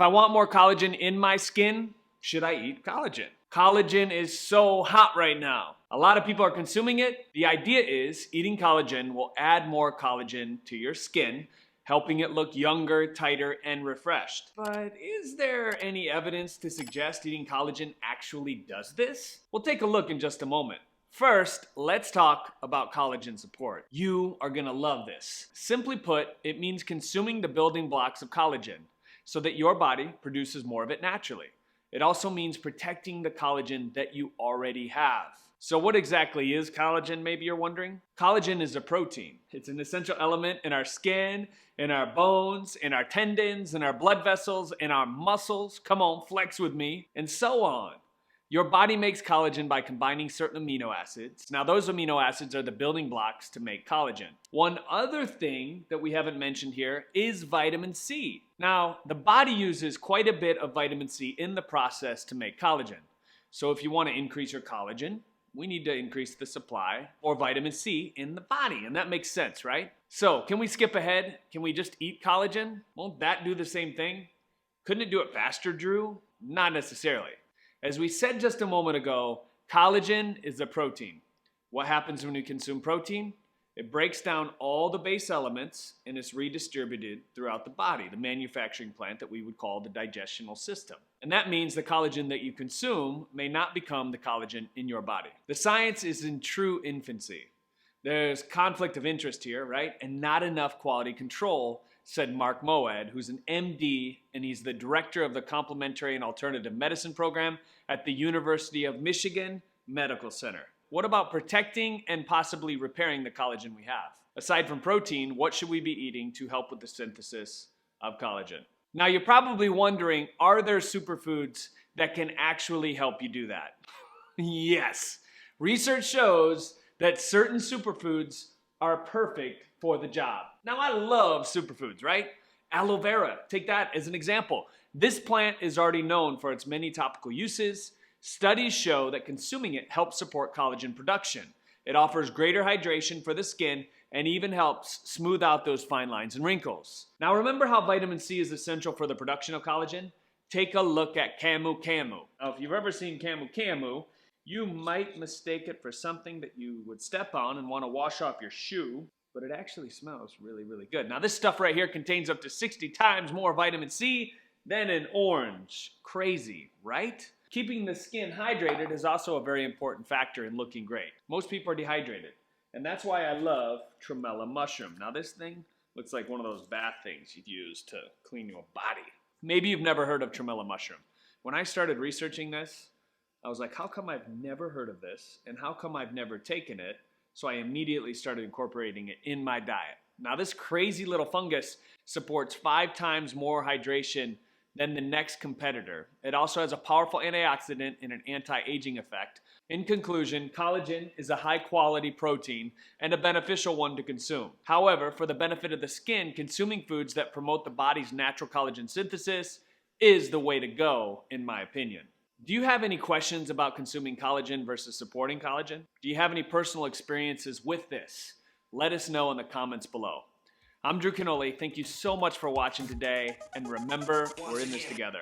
If I want more collagen in my skin, should I eat collagen? Collagen is so hot right now. A lot of people are consuming it. The idea is eating collagen will add more collagen to your skin, helping it look younger, tighter, and refreshed. But is there any evidence to suggest eating collagen actually does this? We'll take a look in just a moment. First, let's talk about collagen support. You are gonna love this. Simply put, it means consuming the building blocks of collagen so that your body produces more of it naturally. It also means protecting the collagen that you already have. So what exactly is collagen, maybe you're wondering? Collagen is a protein. It's an essential element in our skin, in our bones, in our tendons, in our blood vessels, in our muscles. Come on, flex with me, and so on. Your body makes collagen by combining certain amino acids. Now, those amino acids are the building blocks to make collagen. One other thing that we haven't mentioned here is vitamin C. Now, the body uses quite a bit of vitamin C in the process to make collagen. So if you want to increase your collagen, we need to increase the supply or vitamin C in the body, and that makes sense, right? So can we skip ahead? Can we just eat collagen? Won't that do the same thing? Couldn't it do it faster, Drew? Not necessarily. As we said just a moment ago, collagen is a protein. What happens when we consume protein? It breaks down all the base elements and is redistributed throughout the body, the manufacturing plant that we would call the digestional system. And that means the collagen that you consume may not become the collagen in your body. The science is in true infancy. There's conflict of interest here, right? And not enough quality control, said Mark Moad, who's an MD, and he's the director of the Complementary and Alternative Medicine program at the University of Michigan Medical Center. What about protecting and possibly repairing the collagen we have? Aside from protein, what should we be eating to help with the synthesis of collagen? Now, you're probably wondering, are there superfoods that can actually help you do that? Yes. Research shows that certain superfoods are perfect for the job. Now, I love superfoods, right? Aloe vera, take that as an example. This plant is already known for its many topical uses. Studies show that consuming it helps support collagen production. It offers greater hydration for the skin and even helps smooth out those fine lines and wrinkles. Now, remember how vitamin C is essential for the production of collagen? Take a look at camu camu. Now, if you've ever seen camu camu, you might mistake it for something that you would step on and want to wash off your shoe, but it actually smells really, really good. Now, this stuff right here contains up to 60 times more vitamin C than an orange. Crazy, right? Keeping the skin hydrated is also a very important factor in looking great. Most people are dehydrated, and that's why I love tremella mushroom. Now, this thing looks like one of those bath things you'd use to clean your body. Maybe you've never heard of tremella mushroom. When I started researching this, I was like, how come I've never heard of this, and how come I've never taken it? So I immediately started incorporating it in my diet. Now, this crazy little fungus supports 5 times more hydration than the next competitor. It also has a powerful antioxidant and an anti-aging effect. In conclusion, collagen is a high-quality protein and a beneficial one to consume. However, for the benefit of the skin, consuming foods that promote the body's natural collagen synthesis is the way to go, in my opinion. Do you have any questions about consuming collagen versus supporting collagen? Do you have any personal experiences with this? Let us know in the comments below. I'm Drew Canoli. Thank you so much for watching today, and remember, we're in this together.